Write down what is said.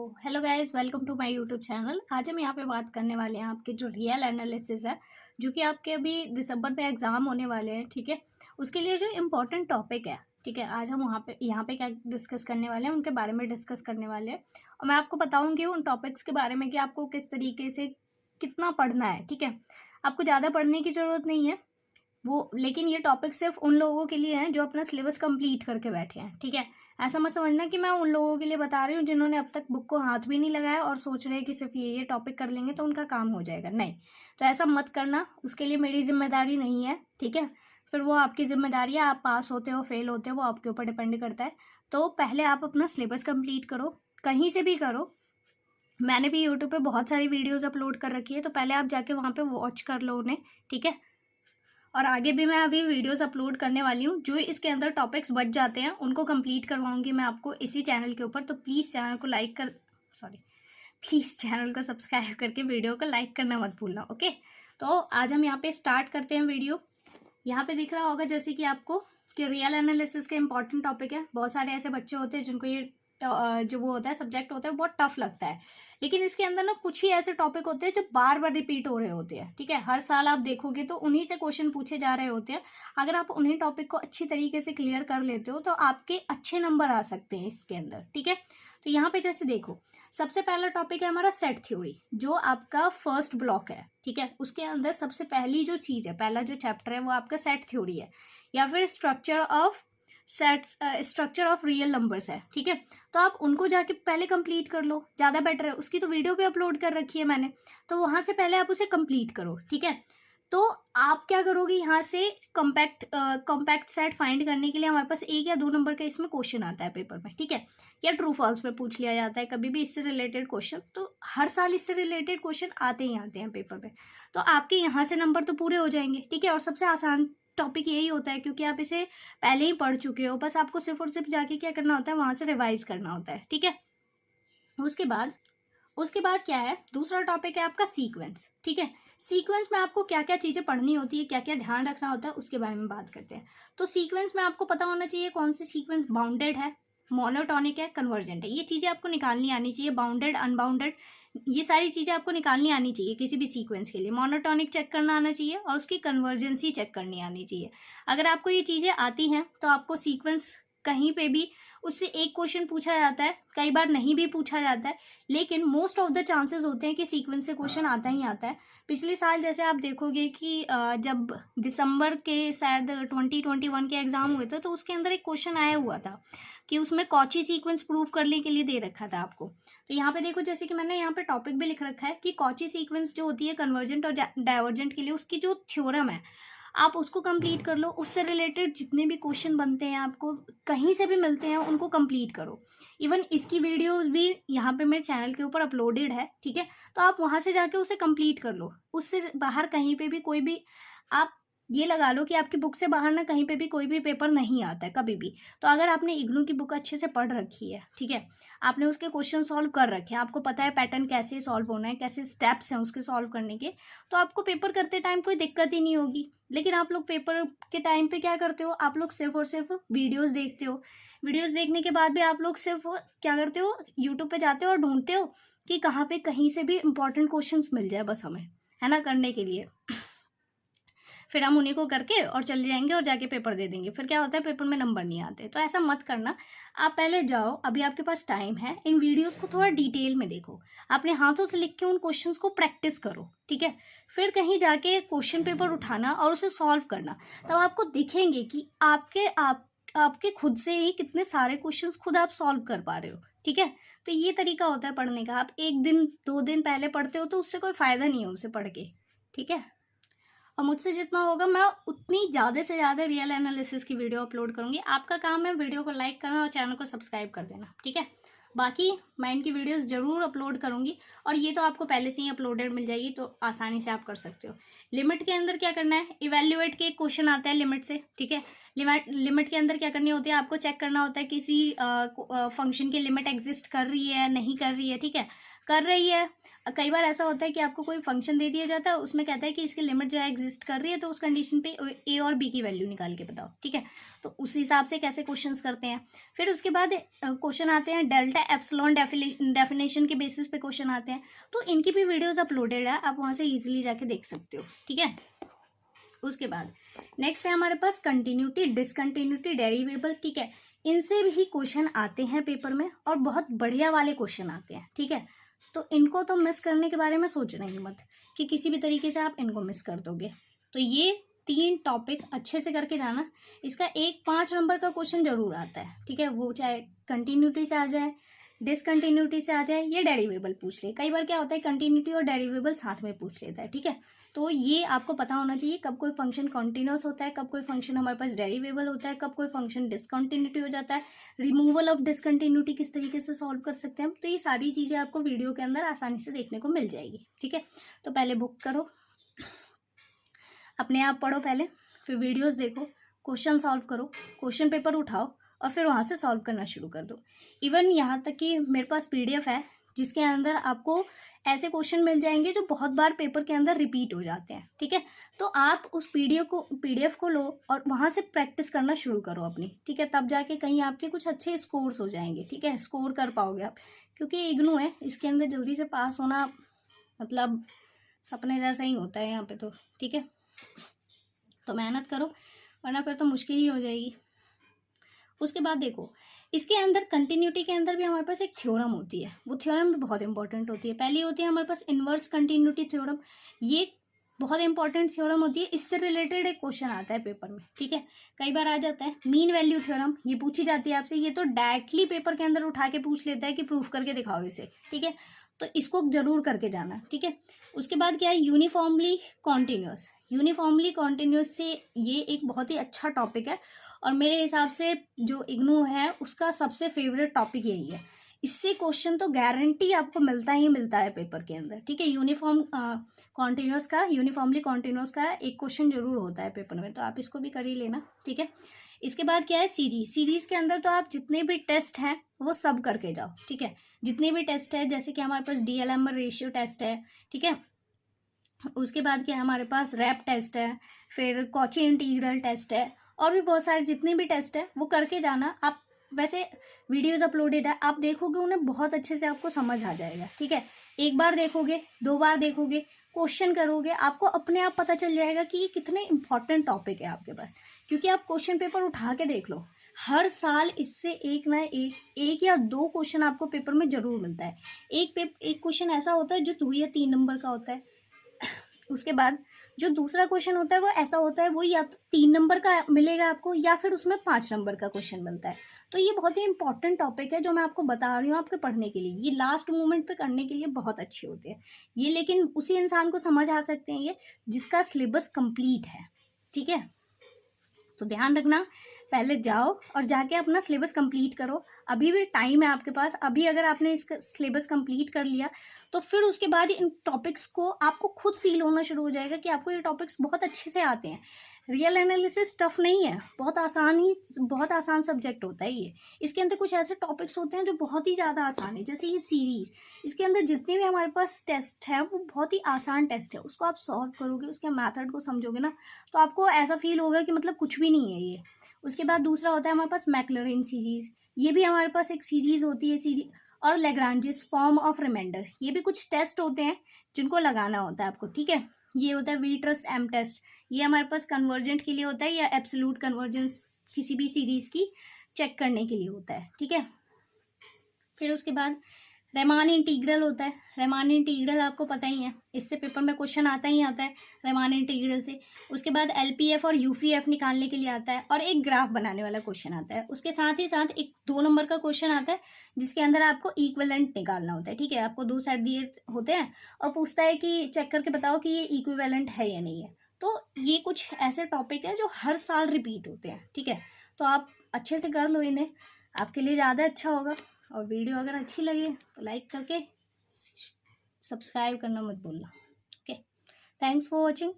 Hello guys, welcome to my YouTube channel. आज हम यहाँ पे बात करने वाले हैं आपके जो रियल एनालिसिस है, जो कि आपके अभी दिसंबर में एग्ज़ाम होने वाले हैं। ठीक है, उसके लिए जो इम्पोर्टेंट टॉपिक है, ठीक है, आज हम यहाँ पे क्या डिस्कस करने वाले हैं, उनके बारे में डिस्कस करने वाले हैं। और मैं आपको बताऊँगी उन टॉपिक्स के बारे में कि आपको किस तरीके से कितना पढ़ना है। ठीक है, आपको ज़्यादा पढ़ने की ज़रूरत नहीं है वो, लेकिन ये टॉपिक सिर्फ उन लोगों के लिए हैं जो अपना सिलेबस कंप्लीट करके बैठे हैं। ठीक है, ऐसा मत समझना कि मैं उन लोगों के लिए बता रही हूँ जिन्होंने अब तक बुक को हाथ भी नहीं लगाया और सोच रहे हैं कि सिर्फ ये टॉपिक कर लेंगे तो उनका काम हो जाएगा। नहीं, तो ऐसा मत करना, उसके लिए मेरी जिम्मेदारी नहीं है। ठीक है, फिर वो आपकी जिम्मेदारी है, आप पास होते हो फेल होते हो वो आपके ऊपर डिपेंड करता है। तो पहले आप अपना सिलेबस कंप्लीट करो, कहीं से भी करो। मैंने भी यूट्यूब पे बहुत सारी वीडियोज़ अपलोड कर रखी है, तो पहले आप जाके वहाँ पे वॉच कर लो उन्हें। ठीक है, और आगे भी मैं अभी वीडियोस अपलोड करने वाली हूँ, जो इसके अंदर टॉपिक्स बच जाते हैं उनको कंप्लीट करवाऊंगी मैं आपको इसी चैनल के ऊपर। तो प्लीज़ चैनल को लाइक कर सॉरी प्लीज़ चैनल को सब्सक्राइब करके वीडियो को लाइक करना मत भूलना। ओके, तो आज हम यहाँ पे स्टार्ट करते हैं वीडियो। यहाँ पे दिख रहा होगा जैसे कि आपको कि रियल एनालिसिस के इंपॉर्टेंट टॉपिक है। बहुत सारे ऐसे बच्चे होते हैं जिनको ये जो वो होता है सब्जेक्ट होता है बहुत टफ लगता है, लेकिन इसके अंदर ना कुछ ही ऐसे टॉपिक होते हैं जो बार बार रिपीट हो रहे होते हैं। ठीक है, हर साल आप देखोगे तो उन्हीं से क्वेश्चन पूछे जा रहे होते हैं। अगर आप उन्हीं टॉपिक को अच्छी तरीके से क्लियर कर लेते हो तो आपके अच्छे नंबर आ सकते हैं इसके अंदर। ठीक है, तो यहाँ पे जैसे देखो, सबसे पहला टॉपिक है हमारा सेट थ्योरी, जो आपका फर्स्ट ब्लॉक है। ठीक है, उसके अंदर सबसे पहली जो चीज़ है, पहला जो चैप्टर है वो आपका सेट थ्योरी है, या फिर स्ट्रक्चर ऑफ रियल नंबर्स है। ठीक है, तो आप उनको जाके पहले कंप्लीट कर लो, ज़्यादा बेटर है। उसकी तो वीडियो भी अपलोड कर रखी है मैंने, तो वहाँ से पहले आप उसे कंप्लीट करो। ठीक है, तो आप क्या करोगे, यहाँ से कॉम्पैक्ट सेट फाइंड करने के लिए हमारे पास 1 या 2 नंबर का इसमें क्वेश्चन आता है पेपर में। ठीक है, या ट्रू फॉल्स में पूछ लिया जाता है कभी भी इससे रिलेटेड क्वेश्चन। तो हर साल इससे रिलेटेड क्वेश्चन आते ही आते हैं पेपर में, तो आपके यहाँ से नंबर तो पूरे हो जाएंगे। ठीक है, और सबसे आसान टॉपिक यही होता है क्योंकि आप इसे पहले ही पढ़ चुके हो, बस आपको सिर्फ और सिर्फ जाके क्या करना होता है, वहाँ से रिवाइज करना होता है। ठीक है, उसके बाद क्या है, दूसरा टॉपिक है आपका सीक्वेंस। ठीक है, सीक्वेंस में आपको क्या क्या चीज़ें पढ़नी होती है, क्या क्या ध्यान रखना होता है, उसके बारे में बात करते हैं। तो सीक्वेंस में आपको पता होना चाहिए कौन सी सीक्वेंस बाउंडेड है, मोनोटॉनिक है, कन्वर्जेंट है। ये चीज़ें आपको निकालनी आनी चाहिए, बाउंडेड अनबाउंडेड, ये सारी चीज़ें आपको निकालनी आनी चाहिए किसी भी सीक्वेंस के लिए। मोनोटॉनिक चेक करना आना चाहिए और उसकी कन्वर्जेंसी चेक करनी आनी चाहिए। अगर आपको ये चीज़ें आती हैं तो आपको सीक्वेंस कहीं पे भी उससे एक क्वेश्चन पूछा जाता है, कई बार नहीं भी पूछा जाता है, लेकिन मोस्ट ऑफ द चांसेस होते हैं कि सीक्वेंस से क्वेश्चन आता ही आता है। पिछले साल जैसे आप देखोगे कि जब दिसंबर के शायद 2021 के एग्ज़ाम हुए थे, तो उसके अंदर एक क्वेश्चन आया हुआ था कि उसमें कॉची सीक्वेंस प्रूव करने के लिए दे रखा था आपको। तो यहाँ पे देखो, जैसे कि मैंने यहाँ पे टॉपिक भी लिख रखा है कि कॉची सीक्वेंस जो होती है कन्वर्जेंट और डाइवर्जेंट के लिए, उसकी जो थ्योरम है आप उसको कंप्लीट कर लो। उससे रिलेटेड जितने भी क्वेश्चन बनते हैं आपको कहीं से भी मिलते हैं उनको कंप्लीट करो। इवन इसकी वीडियोस भी यहाँ पे मेरे चैनल के ऊपर अपलोडेड है। ठीक है, तो आप वहाँ से जाके उसे कंप्लीट कर लो। उससे बाहर कहीं पे भी कोई भी, आप ये लगा लो कि आपकी बुक से बाहर ना कहीं पे भी कोई भी पेपर नहीं आता है कभी भी। तो अगर आपने इग्नू की बुक अच्छे से पढ़ रखी है, ठीक है, आपने उसके क्वेश्चन सॉल्व कर रखे हैं, आपको पता है पैटर्न कैसे सॉल्व होना है, कैसे स्टेप्स हैं उसके सॉल्व करने के, तो आपको पेपर करते टाइम कोई दिक्कत ही नहीं होगी। लेकिन आप लोग पेपर के टाइम पे क्या करते हो, आप लोग सिर्फ और सिर्फ वीडियोस देखते हो। वीडियोस देखने के बाद भी आप लोग सिर्फ क्या करते हो, यूट्यूब पे जाते हो और ढूंढते हो कि कहाँ पे कहीं से भी इंपॉर्टेंट क्वेश्चंस मिल जाए बस हमें, है ना, करने के लिए। फिर हम उन्हीं को करके और चले जाएंगे और जाके पेपर दे देंगे, फिर क्या होता है पेपर में नंबर नहीं आते। तो ऐसा मत करना, आप पहले जाओ, अभी आपके पास टाइम है, इन वीडियोस को थोड़ा डिटेल में देखो, अपने हाथों से लिख के उन क्वेश्चंस को प्रैक्टिस करो। ठीक है, फिर कहीं जाके क्वेश्चन पेपर उठाना और उसे सॉल्व करना, तब आपको दिखेंगे कि आपके खुद से ही कितने सारे क्वेश्चंस खुद आप सॉल्व कर पा रहे हो। ठीक है, तो ये तरीका होता है पढ़ने का। आप 1 दिन 2 दिन पहले पढ़ते हो तो उससे कोई फ़ायदा नहीं है उसे पढ़ के। ठीक है, और मुझसे जितना होगा मैं उतनी ज़्यादा से ज़्यादा रियल एनालिसिस की वीडियो अपलोड करूँगी। आपका काम है वीडियो को लाइक करना और चैनल को सब्सक्राइब कर देना। ठीक है, बाकी मैं इनकी वीडियोस ज़रूर अपलोड करूँगी, और ये तो आपको पहले से ही अपलोडेड मिल जाएगी, तो आसानी से आप कर सकते हो। लिमिट के अंदर क्या करना है, इवेल्युएट के क्वेश्चन आते हैं लिमिट से। ठीक है, लिमिट के अंदर क्या करनी होती है, आपको चेक करना होता है किसी फंक्शन की लिमिट एग्जिस्ट कर रही है नहीं कर रही है। ठीक है, कर रही है। कई बार ऐसा होता है कि आपको कोई फंक्शन दे दिया जाता है, उसमें कहता है कि इसकी लिमिट जो है एग्जिस्ट कर रही है, तो उस कंडीशन पे ए और बी की वैल्यू निकाल के बताओ, ठीक है। तो उस हिसाब से कैसे क्वेश्चंस करते हैं। फिर उसके बाद क्वेश्चन आते हैं डेल्टा एप्सिलॉन डेफिनेशन के बेसिस पे क्वेश्चन आते हैं। तो इनकी भी वीडियोज अपलोडेड है, आप वहाँ से ईजिली जाके देख सकते हो, ठीक है। उसके बाद नेक्स्ट है हमारे पास कंटिन्यूटी, डिसकंटिन्यूटी, डेरिवेबल, ठीक है। इनसे भी क्वेश्चन आते हैं पेपर में और बहुत बढ़िया वाले क्वेश्चन आते हैं, ठीक है। तो इनको तो मिस करने के बारे में सोचना ही मत कि किसी भी तरीके से आप इनको मिस कर दोगे। तो ये 3 टॉपिक अच्छे से करके जाना। इसका एक 5 नंबर का क्वेश्चन जरूर आता है, ठीक है। वो चाहे कंटिन्यूटी से आ जाए, डिसकंटिन्यूटी से आ जाए, ये डेरिवेबल पूछ ले। कई बार क्या होता है कंटिन्यूटी और डेरिवेबल साथ में पूछ लेता है, ठीक है। तो ये आपको पता होना चाहिए कब कोई फंक्शन कॉन्टिन्यूस होता है, कब कोई फंक्शन हमारे पास डेरिवेबल होता है, कब कोई फंक्शन डिसकंटिन्यूटी हो जाता है, रिमूवल ऑफ डिसकंटिन्यूटी किस तरीके से सॉल्व कर सकते हैं। तो ये सारी चीज़ें आपको वीडियो के अंदर आसानी से देखने को मिल जाएगी, ठीक है। तो पहले बुक करो, अपने आप पढ़ो पहले, फिर वीडियोज़ देखो, क्वेश्चन सॉल्व करो, क्वेश्चन पेपर उठाओ और फिर वहाँ से सॉल्व करना शुरू कर दो। इवन यहाँ तक कि मेरे पास PDF है जिसके अंदर आपको ऐसे क्वेश्चन मिल जाएंगे जो बहुत बार पेपर के अंदर रिपीट हो जाते हैं, ठीक है। तो आप उस PDF को लो और वहाँ से प्रैक्टिस करना शुरू करो अपनी, ठीक है। तब जाके कहीं आपके कुछ अच्छे स्कोर्स हो जाएंगे, ठीक है, स्कोर कर पाओगे आप। क्योंकि इग्नू है, इसके अंदर जल्दी से पास होना मतलब सपने जैसा ही होता है यहाँ पे तो, ठीक है। तो मेहनत करो वरना फिर तो मुश्किल ही हो जाएगी। उसके बाद देखो इसके अंदर कंटिन्यूटी के अंदर भी हमारे पास एक थ्योरम होती है, वो थ्योरम भी बहुत इंपॉर्टेंट होती है। पहली होती है हमारे पास इनवर्स कंटिन्यूटी थ्योरम, ये बहुत इंपॉर्टेंट थ्योरम होती है। इससे रिलेटेड एक क्वेश्चन आता है पेपर में, ठीक है। कई बार आ जाता है मीन वैल्यू थ्योरम, ये पूछी जाती है आपसे। ये तो डायरेक्टली पेपर के अंदर उठा के पूछ लेता है कि प्रूफ करके दिखाओ इसे, ठीक है। तो इसको जरूर करके जाना, ठीक है। उसके बाद क्या है यूनिफॉर्मली कॉन्टिन्यूस। यूनिफॉर्मली कॉन्टिन्यूस से ये एक बहुत ही अच्छा टॉपिक है और मेरे हिसाब से जो इग्नू है उसका सबसे फेवरेट टॉपिक यही है। इससे क्वेश्चन तो गारंटी आपको मिलता ही मिलता है पेपर के अंदर, ठीक है। यूनिफॉर्मली कॉन्टिन्यूस का एक क्वेश्चन जरूर होता है पेपर में, तो आप इसको भी कर ही लेना, ठीक है। इसके बाद क्या है सीरीज के अंदर तो आप जितने भी टेस्ट हैं वो सब करके जाओ, ठीक है। जितने भी टेस्ट है जैसे कि हमारे पास DLM रेशियो टेस्ट है, ठीक है। उसके बाद क्या है हमारे पास रैप टेस्ट है, फिर कॉची इंटीग्रल टेस्ट है और भी बहुत सारे जितने भी टेस्ट है वो करके जाना आप। वैसे वीडियोस अपलोडेड है, आप देखोगे उन्हें बहुत अच्छे से आपको समझ आ जाएगा, ठीक है। एक बार देखोगे, 2 बार देखोगे, क्वेश्चन करोगे, आपको अपने आप पता चल जाएगा कि ये कितने इंपॉर्टेंट टॉपिक है आपके पास। क्योंकि आप क्वेश्चन पेपर उठा के देख लो, हर साल इससे एक ना एक या 2 क्वेश्चन आपको पेपर में जरूर मिलता है। एक क्वेश्चन ऐसा होता है जो 2 या 3 नंबर का होता है। उसके बाद जो दूसरा क्वेश्चन होता है वो ऐसा होता है, वो या तो 3 नंबर का मिलेगा आपको या फिर उसमें 5 नंबर का क्वेश्चन मिलता है। तो ये बहुत ही इंपॉर्टेंट टॉपिक है जो मैं आपको बता रही हूँ आपके पढ़ने के लिए। ये लास्ट मोमेंट पे करने के लिए बहुत अच्छे होते हैं ये, लेकिन उसी इंसान को समझ आ सकते हैं ये जिसका सिलेबस कंप्लीट है, ठीक है। तो ध्यान रखना, पहले जाओ और जाके अपना सिलेबस कंप्लीट करो। अभी भी टाइम है आपके पास। अभी अगर आपने इसका सिलेबस कंप्लीट कर लिया तो फिर उसके बाद इन टॉपिक्स को आपको खुद फील होना शुरू हो जाएगा कि आपको ये टॉपिक्स बहुत अच्छे से आते हैं। रियल एनालिसिस टफ नहीं है, बहुत आसान सब्जेक्ट होता है ये। इसके अंदर कुछ ऐसे टॉपिक्स होते हैं जो बहुत ही ज़्यादा आसान है, जैसे ये सीरीज। इसके अंदर जितने भी हमारे पास टेस्ट हैं वो बहुत ही आसान टेस्ट है। उसको आप सॉल्व करोगे, उसके मेथड को समझोगे ना, तो आपको ऐसा फील होगा कि मतलब कुछ भी नहीं है ये। उसके बाद दूसरा होता है हमारे पास मैक्लॉरिन सीरीज, ये भी हमारे पास एक सीरीज होती है सीरीज। और लैग्रांजेस फॉर्म ऑफ रिमाइंडर, ये भी कुछ टेस्ट होते हैं जिनको लगाना होता है आपको, ठीक है। ये होता है वी ट्रस्ट एम टेस्ट, ये हमारे पास कन्वर्जेंट के लिए होता है या एब्सोल्यूट कन्वर्जेंस किसी भी सीरीज की चेक करने के लिए होता है, ठीक है। फिर उसके बाद रेमान इंटीग्रल होता है। रेमान इंटीग्रल आपको पता ही है, इससे पेपर में क्वेश्चन आता है रेमान इंटीग्रल से। उसके बाद LPF और UPF निकालने के लिए आता है और एक ग्राफ बनाने वाला क्वेश्चन आता है। उसके साथ ही साथ एक 2 नंबर का क्वेश्चन आता है जिसके अंदर आपको इक्विवेलेंट निकालना होता है, ठीक है। आपको 2 सेट दिए होते हैं और पूछता है कि चेक करके बताओ कि ये इक्विवेलेंट है या नहीं है। तो ये कुछ ऐसे टॉपिक है जो हर साल रिपीट होते हैं, ठीक है। तो आप अच्छे से कर लो इन्हें, आपके लिए ज़्यादा अच्छा होगा। और वीडियो अगर अच्छी लगे तो लाइक करके सब्सक्राइब करना मत भूलना, ओके। Thanks for watching.